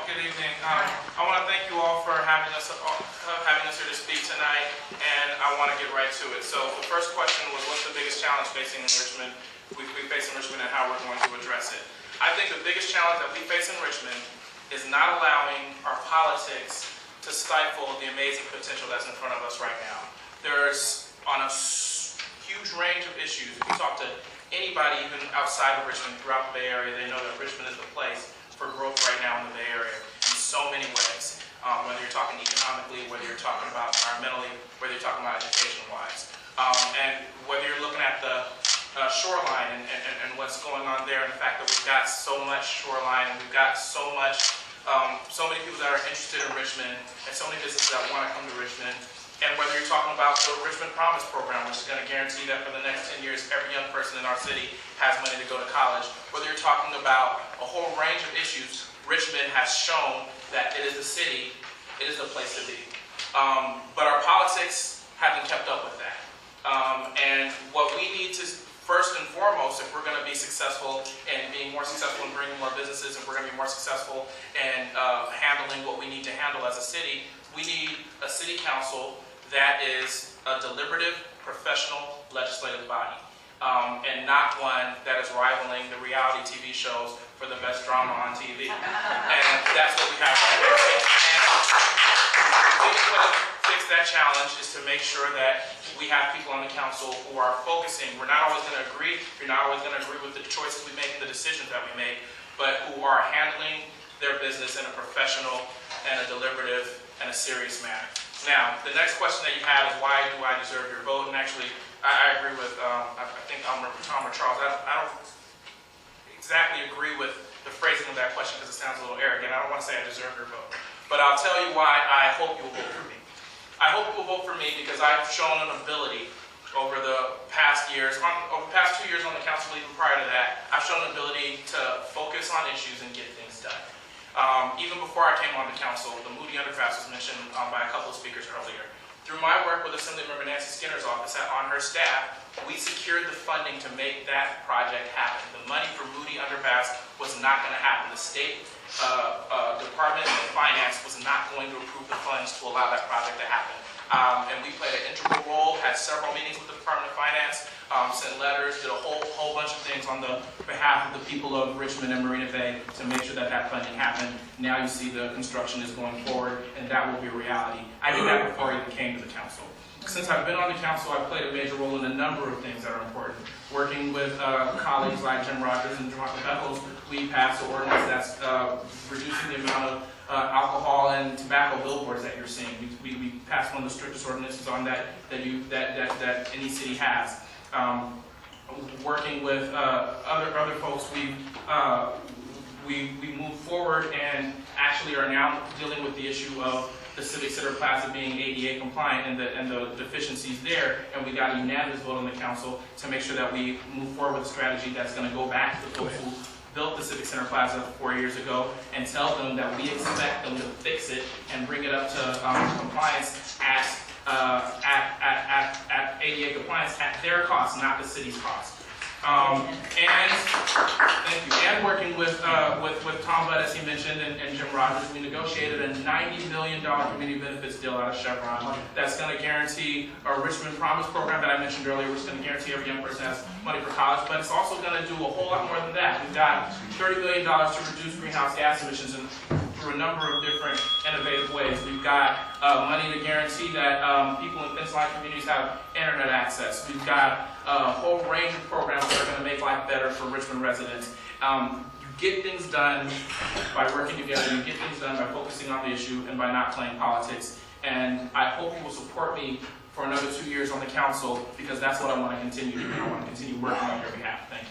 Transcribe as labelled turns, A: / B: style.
A: Good evening. I want to thank you all for having us here to speak tonight, and I want to get right to it. So the first question was, what's the biggest challenge facing in Richmond? We face in Richmond, and how we're going to address it. I think the biggest challenge that we face in Richmond is not allowing our politics to stifle the amazing potential that's in front of us right now. There's on a huge range of issues. If you talk to anybody, even outside of Richmond, throughout the Bay Area, they know that Richmond is the place for growth right now in the Bay Area in so many ways. Whether you're talking economically, whether you're talking about environmentally, whether you're talking about education-wise. And whether you're looking at the shoreline and what's going on there, and the fact that we've got so much shoreline, and we've got so many people that are interested in Richmond, and so many businesses that want to come to Richmond. And whether you're talking about the Richmond Promise program, which is going to guarantee that for the next 10 years, every young person in our city has money to go to college. Whether you're talking about a whole range of issues, Richmond has shown that it is the city, it is the place to be. But our politics haven't kept up with that. And what we need to, first and foremost, if we're going to be successful in being more successful in bringing more businesses, if we're going to be more successful in handling what we need to handle as a city, we need a city council that is a deliberative, professional, legislative body, and not one that is rivaling the reality TV shows for the best drama on TV. And that's what we have right now. And the way to fix that challenge is to make sure that we have people on the council who are focusing. We're not always going to agree. You're not always going to agree with the choices we make and the decisions that we make, but who are handling their business in a professional and a deliberative and a serious manner. Now, the next question that you have is, why do I deserve your vote? And actually, I agree with, I think Tom or Charles. I don't exactly agree with the phrasing of that question because it sounds a little arrogant. I don't want to say I deserve your vote. But I'll tell you why I hope you'll vote for me. I hope you'll vote for me because I've shown an ability over the past years, over the past 2 years on the council, even prior to that, I've shown an ability to focus on issues and get things done. Even before I came on the council, the Moody Underpass was mentioned by a couple of speakers earlier. Through my work with Assemblymember Nancy Skinner's office on her staff, we secured the funding to make that project happen. The money for Moody Underpass was not going to happen. The state Department of Finance was not going to approve the funds to allow that project to happen. And we played an integral role, had several meetings with the Department of Finance, sent letters, did a whole bunch of things on the behalf of the people of Richmond and Marina Bay to make sure that that funding happened. Now you see the construction is going forward, and that will be a reality. I did that before I even came to the council. Since I've been on the council, I've played a major role in a number of things that are important. Working with colleagues like Jim Rogers and Jamaica Beckles, we passed an ordinance that's reducing the amount of alcohol and tobacco billboards that you're seeing. We passed one of the strictest ordinances on that any city has. Working with other folks, we moved forward and actually are now dealing with the issue of the Civic Center Plaza being ADA compliant and the deficiencies there, and we got a unanimous vote on the council to make sure that we move forward with a strategy that's going to go back to the folks who built the Civic Center Plaza 4 years ago and tell them that we expect them to fix it and bring it up to compliance at ADA compliance at their cost, not the city's cost. And working with Tom Budd, as he mentioned, and Jim Rogers, we negotiated a $90 million community benefits deal out of Chevron that's going to guarantee our Richmond Promise program that I mentioned earlier, which is going to guarantee every young person has money for college, but it's also going to do a whole lot more than that. We've got $30 million to reduce greenhouse gas emissions through a number of different innovative ways. We've got money to guarantee that people in fence-line communities have internet access. We've got a whole range of programs that are going to make life better for Richmond residents. You get things done by working together. You get things done by focusing on the issue and by not playing politics. And I hope you will support me for another 2 years on the council because that's what I want to continue doing. I want to continue working on your behalf. Thank you.